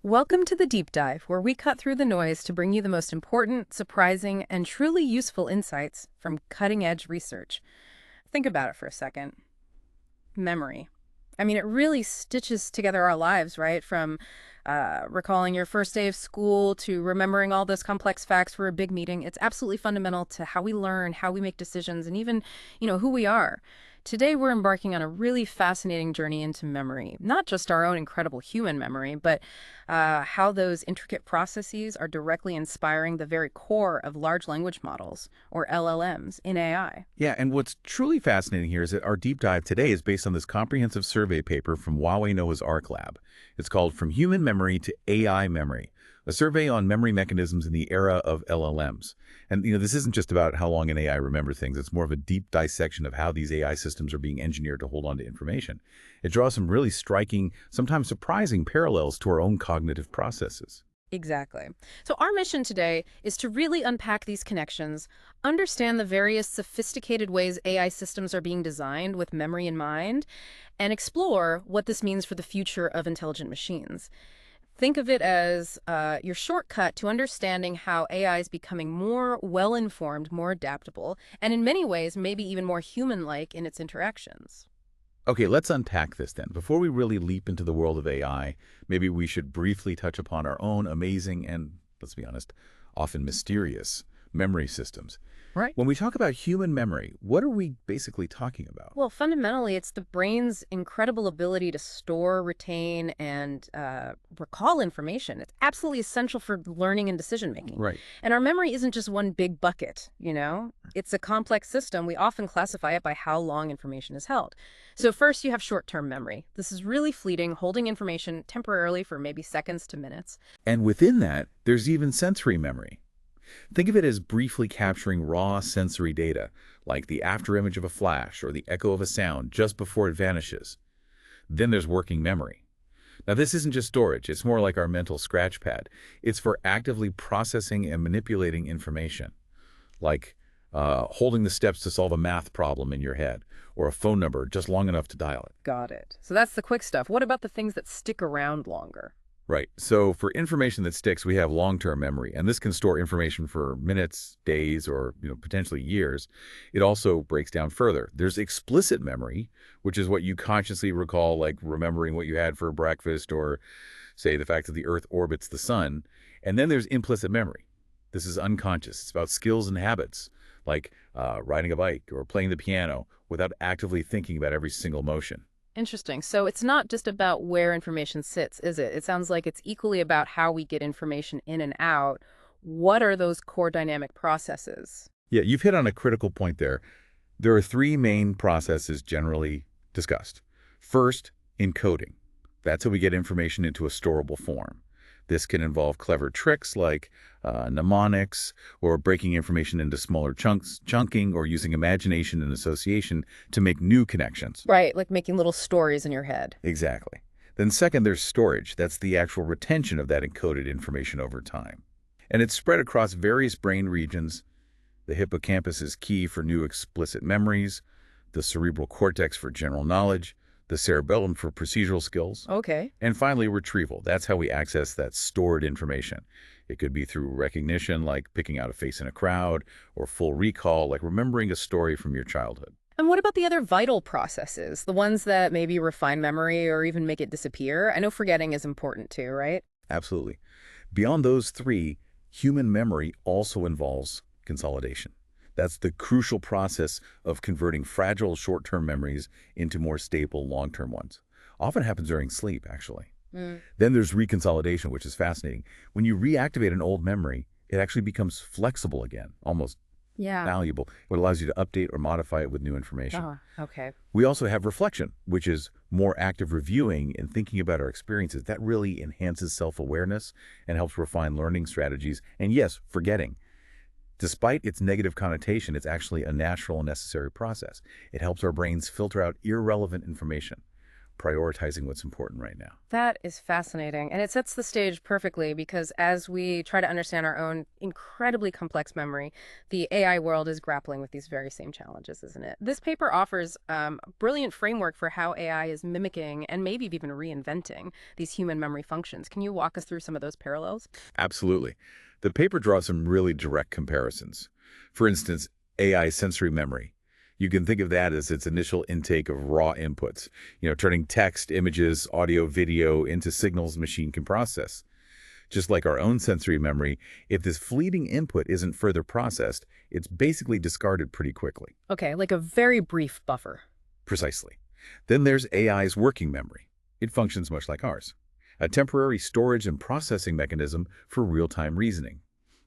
Welcome to the Deep Dive, where we cut through the noise to bring you the most important, surprising, and truly useful insights from cutting-edge research. Think about it for a second. Memory. I mean, it really stitches together our lives, right? From recalling your first day of school to remembering all those complex facts for a big meeting. It's absolutely fundamental to how we learn, how we make decisions, and even, who we are. Today, we're embarking on a really fascinating journey into memory, not just our own incredible human memory, but how those intricate processes are directly inspiring the very core of large language models, or LLMs, in AI. Yeah, and what's truly fascinating here is that our deep dive today is based on this comprehensive survey paper from Huawei Noah's Ark Lab. It's called From Human Memory to AI Memory, a survey on memory mechanisms in the era of LLMs. And this isn't just about how long an AI remembers things. It's more of a deep dissection of how these AI systems are being engineered to hold on to information. It draws some really striking, sometimes surprising parallels to our own cognitive processes. Exactly. So our mission today is to really unpack these connections, understand the various sophisticated ways AI systems are being designed with memory in mind, and explore what this means for the future of intelligent machines. Think of it as your shortcut to understanding how AI is becoming more well-informed, more adaptable, and in many ways, maybe even more human-like in its interactions. Okay, let's unpack this then. Before we really leap into the world of AI, maybe we should briefly touch upon our own amazing and, let's be honest, often mysterious memory systems. Right. When we talk about human memory, what are we basically talking about? Well, fundamentally, it's the brain's incredible ability to store, retain, and recall information. It's absolutely essential for learning and decision making. Right. And our memory isn't just one big bucket. It's a complex system. We often classify it by how long information is held. So first, you have short-term memory. This is really fleeting, holding information temporarily for maybe seconds to minutes. And within that, there's even sensory memory. Think of it as briefly capturing raw sensory data, like the afterimage of a flash or the echo of a sound just before it vanishes. Then there's working memory. Now, this isn't just storage. It's more like our mental scratch pad. It's for actively processing and manipulating information, like holding the steps to solve a math problem in your head or a phone number just long enough to dial it. Got it. So that's the quick stuff. What about the things that stick around longer? Right. So for information that sticks, we have long-term memory, and this can store information for minutes, days, or potentially years. It also breaks down further. There's explicit memory, which is what you consciously recall, like remembering what you had for breakfast or, say, the fact that the Earth orbits the sun. And then there's implicit memory. This is unconscious. It's about skills and habits, like riding a bike or playing the piano without actively thinking about every single motion. Interesting. So it's not just about where information sits, is it? It sounds like it's equally about how we get information in and out. What are those core dynamic processes? Yeah, you've hit on a critical point there. There are three main processes generally discussed. First, encoding. That's how we get information into a storable form. This can involve clever tricks like mnemonics or breaking information into smaller chunks, chunking, or using imagination and association to make new connections. Right, like making little stories in your head. Exactly. Then second, there's storage. That's the actual retention of that encoded information over time. And it's spread across various brain regions. The hippocampus is key for new explicit memories, the cerebral cortex for general knowledge, the cerebellum for procedural skills, Okay. and finally retrieval. That's how we access that stored information. It could be through recognition, like picking out a face in a crowd, or full recall, like remembering a story from your childhood. And what about the other vital processes, the ones that maybe refine memory or even make it disappear? I know forgetting is important too, right? Absolutely. Beyond those three, human memory also involves consolidation. That's the crucial process of converting fragile short-term memories into more stable long-term ones. Often happens during sleep, actually. Then there's reconsolidation, which is fascinating. When you reactivate an old memory, it actually becomes flexible again, almost Yeah. malleable. It allows you to update or modify it with new information. Okay. We also have reflection, which is more active reviewing and thinking about our experiences. That really enhances self-awareness and helps refine learning strategies. And yes, forgetting. Despite its negative connotation, it's actually a natural and necessary process. It helps our brains filter out irrelevant information, prioritizing what's important right now. That is fascinating. And it sets the stage perfectly because as we try to understand our own incredibly complex memory, the AI world is grappling with these very same challenges, isn't it? This paper offers a brilliant framework for how AI is mimicking and maybe even reinventing these human memory functions. Can you walk us through some of those parallels? Absolutely. The paper draws some really direct comparisons. For instance, AI sensory memory. You can think of that as its initial intake of raw inputs, turning text, images, audio, video into signals the machine can process. Just like our own sensory memory, if this fleeting input isn't further processed, it's basically discarded pretty quickly. Okay, like a very brief buffer. Precisely. Then there's AI's working memory. It functions much like ours, a temporary storage and processing mechanism for real-time reasoning.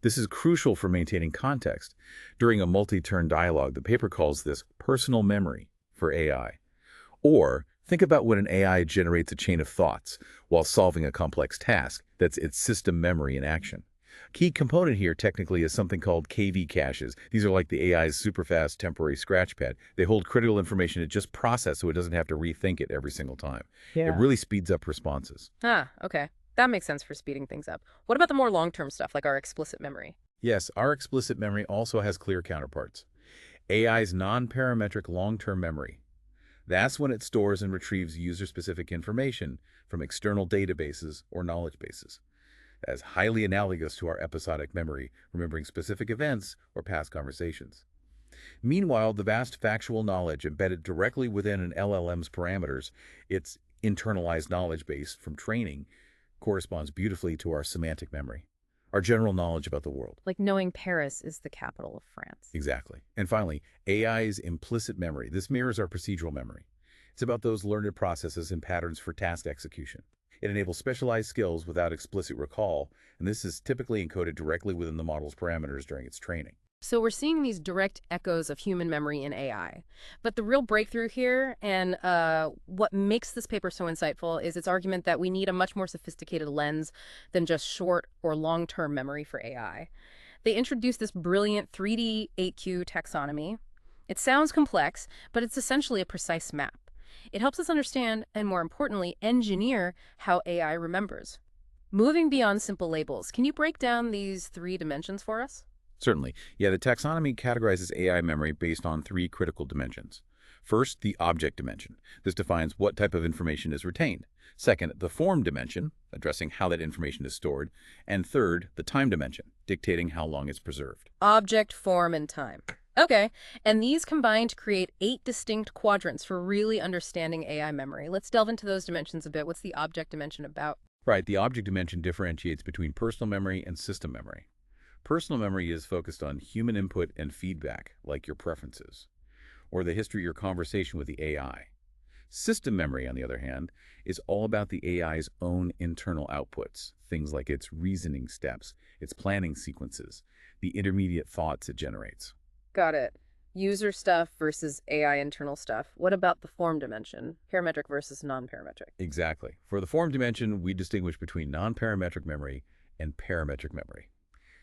This is crucial for maintaining context. During a multi-turn dialogue, the paper calls this personal memory for AI. Or think about when an AI generates a chain of thoughts while solving a complex task. That's its system memory in action. Key component here technically is something called KV caches. These are like the AI's super-fast temporary scratch pad. They hold critical information it just processed so it doesn't have to rethink it every single time. It Yeah. really speeds up responses. Ah, okay. That makes sense for speeding things up. What about the more long-term stuff, like our explicit memory? Yes, our explicit memory also has clear counterparts. AI's non-parametric long-term memory. That's when it stores and retrieves user-specific information from external databases or knowledge bases. That's highly analogous to our episodic memory, remembering specific events or past conversations. Meanwhile, the vast factual knowledge embedded directly within an LLM's parameters, its internalized knowledge base from training, corresponds beautifully to our semantic memory, our general knowledge about the world. Like knowing Paris is the capital of France. Exactly. And finally, AI's implicit memory. This mirrors our procedural memory. It's about those learned processes and patterns for task execution. It enables specialized skills without explicit recall, and this is typically encoded directly within the model's parameters during its training. So we're seeing these direct echoes of human memory in AI. But the real breakthrough here and what makes this paper so insightful is its argument that we need a much more sophisticated lens than just short or long-term memory for AI. They introduced this brilliant 3D 8Q taxonomy. It sounds complex, but it's essentially a precise map. It helps us understand and, more importantly, engineer how AI remembers. Moving beyond simple labels, can you break down these three dimensions for us? Certainly. Yeah, the taxonomy categorizes AI memory based on three critical dimensions. First, the object dimension. This defines what type of information is retained. Second, the form dimension, addressing how that information is stored. And third, the time dimension, dictating how long it's preserved. Object, form, and time. Okay, and these combine to create 8 distinct quadrants for really understanding AI memory. Let's delve into those dimensions a bit. What's the object dimension about? Right, the object dimension differentiates between personal memory and system memory. Personal memory is focused on human input and feedback, like your preferences, or the history of your conversation with the AI. System memory, on the other hand, is all about the AI's own internal outputs, things like its reasoning steps, its planning sequences, the intermediate thoughts it generates. Got it. User stuff versus AI internal stuff. What about the form dimension? Parametric versus non-parametric. Exactly. For the form dimension, we distinguish between non-parametric memory and parametric memory.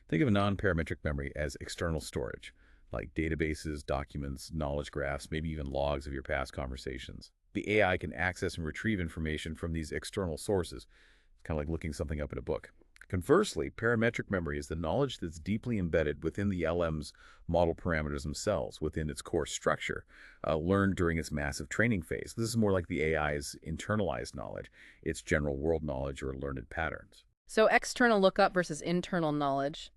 Think of a non-parametric memory as external storage, like databases, documents, knowledge graphs, maybe even logs of your past conversations. The AI can access and retrieve information from these external sources. It's kind of like looking something up in a book. Conversely, parametric memory is the knowledge that's deeply embedded within the LM's model parameters themselves, within its core structure, learned during its massive training phase. This is more like the AI's internalized knowledge, its general world knowledge or learned patterns. So external lookup versus internal knowledge.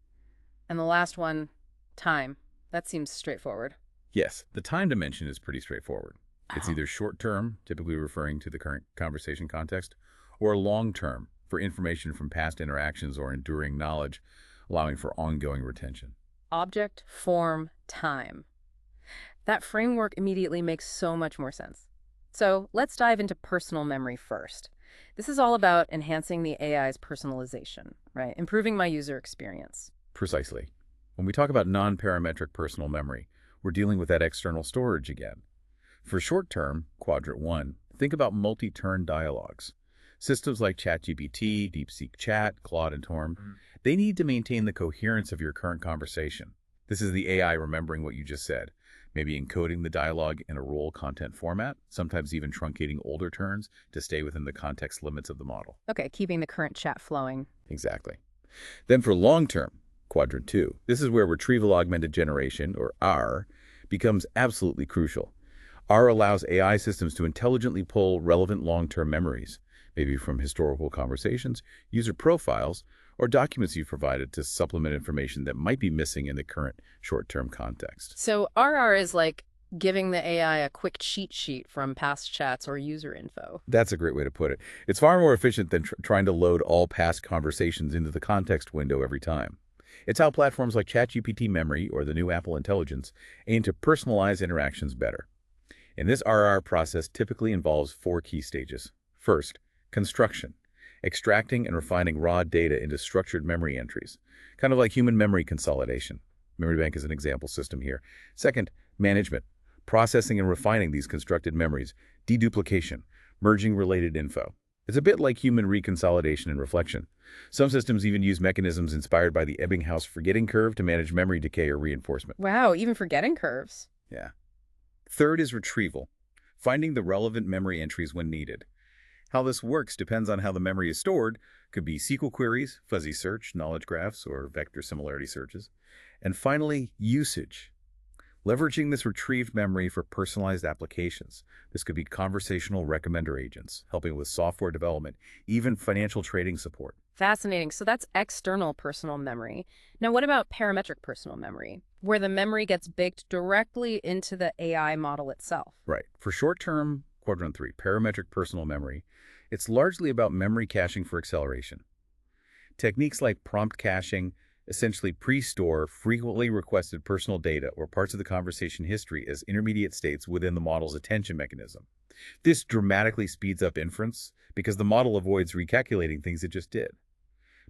And the last one, time. That seems straightforward. Yes, the time dimension is pretty straightforward. It's Oh. either short-term, typically referring to the current conversation context, or long-term, for information from past interactions or enduring knowledge, allowing for ongoing retention. Object, form, time. That framework immediately makes so much more sense. So let's dive into personal memory first. This is all about enhancing the AI's personalization, right? Improving my user experience. Precisely. When we talk about non-parametric personal memory, we're dealing with that external storage again. For short-term, quadrant 1, think about multi-turn dialogues. Systems like ChatGPT, DeepSeek Chat, Claude, and Torm, they need to maintain the coherence of your current conversation. This is the AI remembering what you just said, maybe encoding the dialogue in a role content format, sometimes even truncating older turns to stay within the context limits of the model. Okay, keeping the current chat flowing. Exactly. Then for long-term, quadrant 2, this is where retrieval augmented generation, or R, becomes absolutely crucial. R allows AI systems to intelligently pull relevant long-term memories, maybe from historical conversations, user profiles, or documents you've provided to supplement information that might be missing in the current short-term context. So RR is like giving the AI a quick cheat sheet from past chats or user info. That's a great way to put it. It's far more efficient than trying to load all past conversations into the context window every time. It's how platforms like ChatGPT Memory or the new Apple Intelligence aim to personalize interactions better. And this RR process typically involves 4 key stages. First, construction, extracting and refining raw data into structured memory entries, kind of like human memory consolidation. Memory bank is an example system here. Second, management, processing and refining these constructed memories, deduplication, merging related info. It's a bit like human reconsolidation and reflection. Some systems even use mechanisms inspired by the Ebbinghaus forgetting curve to manage memory decay or reinforcement. Wow, even forgetting curves. Yeah. Third is retrieval, finding the relevant memory entries when needed. How this works depends on how the memory is stored. Could be SQL queries, fuzzy search, knowledge graphs, or vector similarity searches. And finally, usage. Leveraging this retrieved memory for personalized applications. This could be conversational recommender agents, helping with software development, even financial trading support. Fascinating. So that's external personal memory. Now, what about parametric personal memory, where the memory gets baked directly into the AI model itself? Right. For short-term, quadrant 3, parametric personal memory, it's largely about memory caching for acceleration. Techniques like prompt caching essentially pre-store frequently requested personal data or parts of the conversation history as intermediate states within the model's attention mechanism. This dramatically speeds up inference because the model avoids recalculating things it just did.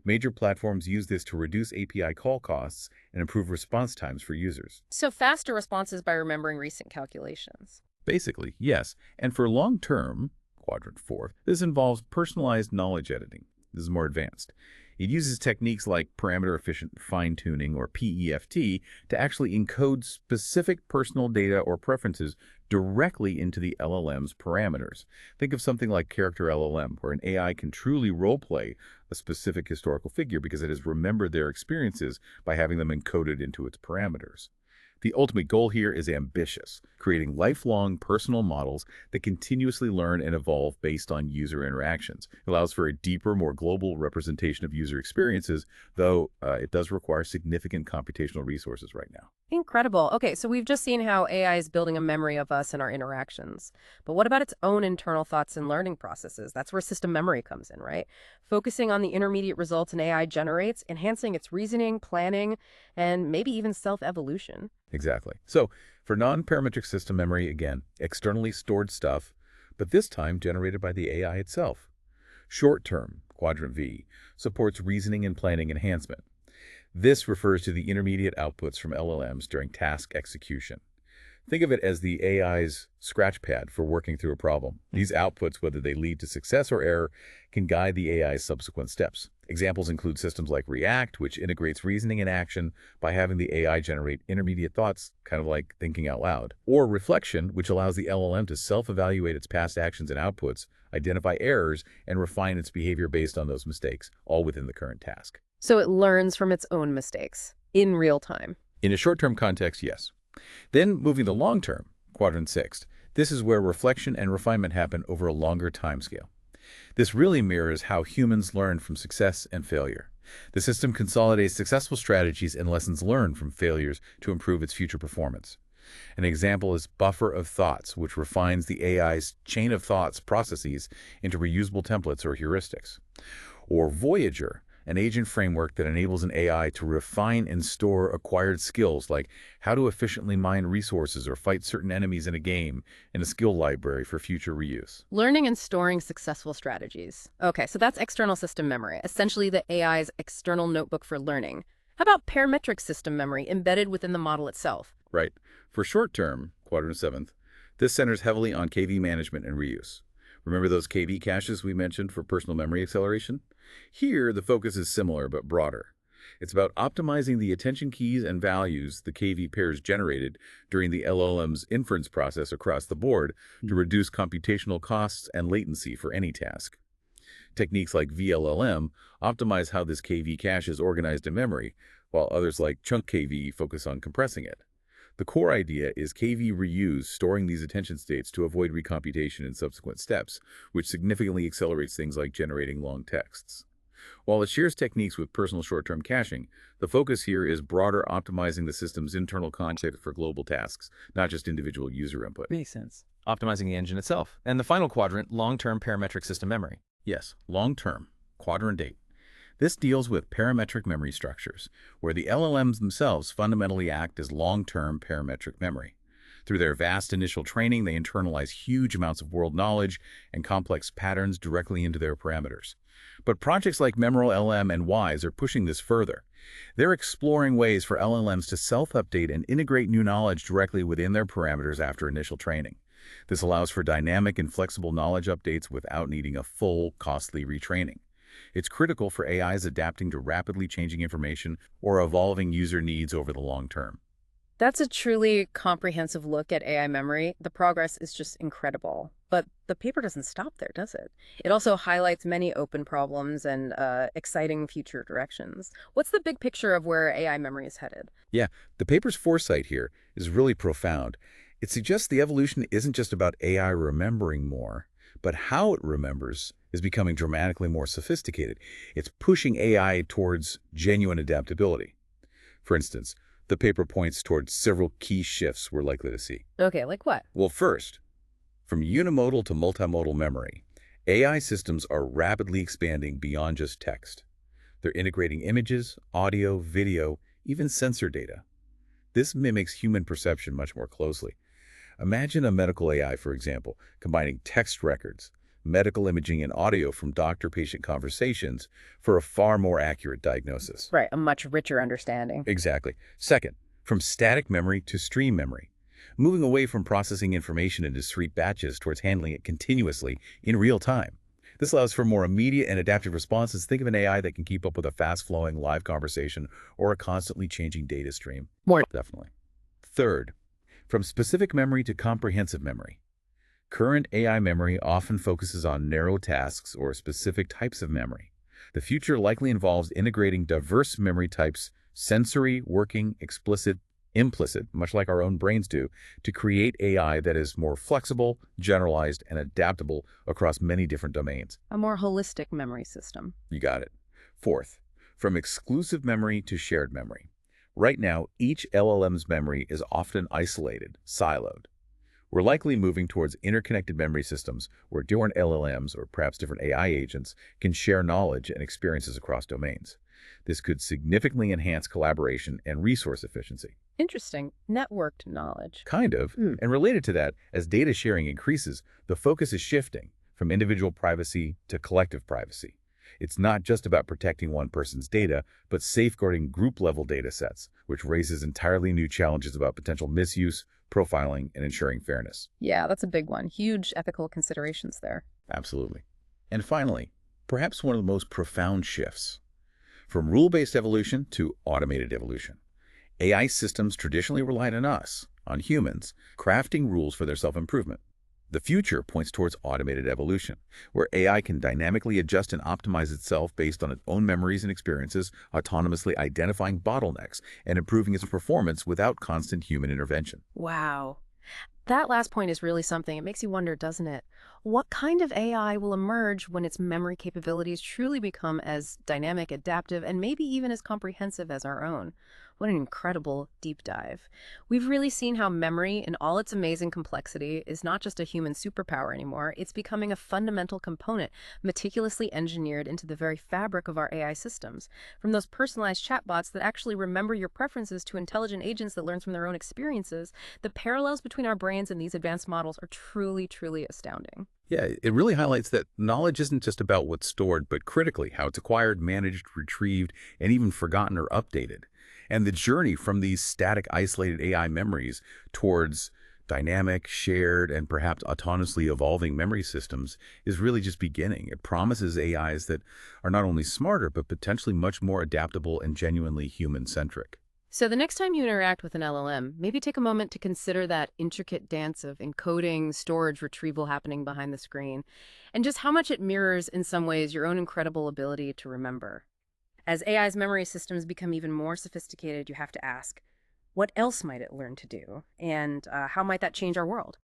Major platforms use this to reduce API call costs and improve response times for users. So faster responses by remembering recent calculations. Basically, yes. And for long-term, quadrant 4, this involves personalized knowledge editing. This is more advanced. It uses techniques like parameter-efficient fine-tuning, or PEFT, to actually encode specific personal data or preferences directly into the LLM's parameters. Think of something like Character LLM, where an AI can truly role-play a specific historical figure because it has remembered their experiences by having them encoded into its parameters. The ultimate goal here is ambitious, creating lifelong personal models that continuously learn and evolve based on user interactions. It allows for a deeper, more global representation of user experiences, though it does require significant computational resources right now. Incredible. Okay, so we've just seen how AI is building a memory of us and our interactions. But what about its own internal thoughts and learning processes? That's where system memory comes in, right? Focusing on the intermediate results an AI generates, enhancing its reasoning, planning, and maybe even self-evolution. Exactly. So for non-parametric system memory, again, externally stored stuff, but this time generated by the AI itself. Short-term, quadrant V, supports reasoning and planning enhancement. This refers to the intermediate outputs from LLMs during task execution. Think of it as the AI's scratchpad for working through a problem. These outputs, whether they lead to success or error, can guide the AI's subsequent steps. Examples include systems like React, which integrates reasoning and action by having the AI generate intermediate thoughts, kind of like thinking out loud. Or Reflection, which allows the LLM to self-evaluate its past actions and outputs, identify errors, and refine its behavior based on those mistakes, all within the current task. So it learns from its own mistakes in real time. In a short-term context, yes. Then moving to long-term, quadrant 6, this is where reflection and refinement happen over a longer timescale. This really mirrors how humans learn from success and failure. The system consolidates successful strategies and lessons learned from failures to improve its future performance. An example is Buffer of Thoughts, which refines the AI's chain of thoughts processes into reusable templates or heuristics. Or Voyager, an agent framework that enables an AI to refine and store acquired skills like how to efficiently mine resources or fight certain enemies in a game in a skill library for future reuse. Learning and storing successful strategies. Okay, so that's external system memory, essentially the AI's external notebook for learning. How about parametric system memory embedded within the model itself? Right. For short-term, quadrant 7th, this centers heavily on KV management and reuse. Remember those KV caches we mentioned for personal memory acceleration? Here, the focus is similar but broader. It's about optimizing the attention keys and values the KV pairs generated during the LLM's inference process across the board to Hmm. reduce computational costs and latency for any task. Techniques like VLLM optimize how this KV cache is organized in memory, while others like chunk KV focus on compressing it. The core idea is KV reuse, storing these attention states to avoid recomputation in subsequent steps, which significantly accelerates things like generating long texts. While it shares techniques with personal short-term caching, the focus here is broader optimizing the system's internal context for global tasks, not just individual user input. Makes sense. Optimizing the engine itself. And the final quadrant, long-term parametric system memory. Yes, long-term, quadrant 8. This deals with parametric memory structures, where the LLMs themselves fundamentally act as long-term parametric memory. Through their vast initial training, they internalize huge amounts of world knowledge and complex patterns directly into their parameters. But projects like Memorial LM and WISE are pushing this further. They're exploring ways for LLMs to self-update and integrate new knowledge directly within their parameters after initial training. This allows for dynamic and flexible knowledge updates without needing a full, costly retraining. It's critical for AIs adapting to rapidly changing information or evolving user needs over the long term. That's a truly comprehensive look at AI memory. The progress is just incredible. But the paper doesn't stop there, does it? It also highlights many open problems and exciting future directions. What's the big picture of where AI memory is headed? Yeah, the paper's foresight here is really profound. It suggests the evolution isn't just about AI remembering more, but how it remembers is becoming dramatically more sophisticated. It's pushing AI towards genuine adaptability. For instance, the paper points towards several key shifts we're likely to see. Okay, like what? Well, first, from unimodal to multimodal memory, AI systems are rapidly expanding beyond just text. They're integrating images, audio, video, even sensor data. This mimics human perception much more closely. Imagine a medical AI, for example, combining text records, medical imaging, and audio from doctor-patient conversations for a far more accurate diagnosis. Right, a much richer understanding. Exactly. Second, from static memory to stream memory, moving away from processing information in discrete batches towards handling it continuously in real time. This allows for more immediate and adaptive responses. Think of an AI that can keep up with a fast-flowing live conversation or a constantly changing data stream. More. Definitely. Third, from specific memory to comprehensive memory. Current AI memory often focuses on narrow tasks or specific types of memory. The future likely involves integrating diverse memory types, sensory, working, explicit, implicit, much like our own brains do, to create AI that is more flexible, generalized, and adaptable across many different domains. A more holistic memory system. You got it. Fourth, from exclusive memory to shared memory. Right now, each LLM's memory is often isolated, siloed. We're likely moving towards interconnected memory systems where different LLMs, or perhaps different AI agents, can share knowledge and experiences across domains. This could significantly enhance collaboration and resource efficiency. Interesting. Networked knowledge. Kind of. And related to that, as data sharing increases, the focus is shifting from individual privacy to collective privacy. It's not just about protecting one person's data, but safeguarding group-level data sets, which raises entirely new challenges about potential misuse, profiling, and ensuring fairness. Yeah, that's a big one. Huge ethical considerations there. Absolutely. And finally, perhaps one of the most profound shifts. From rule-based evolution to automated evolution. AI systems traditionally relied on us, on humans, crafting rules for their self-improvement. The future points towards automated evolution, where AI can dynamically adjust and optimize itself based on its own memories and experiences, autonomously identifying bottlenecks and improving its performance without constant human intervention. Wow. That last point is really something. It makes you wonder, doesn't it? What kind of AI will emerge when its memory capabilities truly become as dynamic, adaptive, and maybe even as comprehensive as our own? What an incredible deep dive. We've really seen how memory, in all its amazing complexity, is not just a human superpower anymore. It's becoming a fundamental component, meticulously engineered into the very fabric of our AI systems. From those personalized chatbots that actually remember your preferences to intelligent agents that learn from their own experiences, the parallels between our brains and these advanced models are truly, truly astounding. Yeah, it really highlights that knowledge isn't just about what's stored, but critically, how it's acquired, managed, retrieved, and even forgotten or updated. And the journey from these static, isolated AI memories towards dynamic, shared, and perhaps autonomously evolving memory systems is really just beginning. It promises AIs that are not only smarter, but potentially much more adaptable and genuinely human-centric. So the next time you interact with an LLM, maybe take a moment to consider that intricate dance of encoding, storage, retrieval happening behind the screen, and just how much it mirrors, in some ways, your own incredible ability to remember. As AI's memory systems become even more sophisticated, you have to ask, what else might it learn to do? And how might that change our world?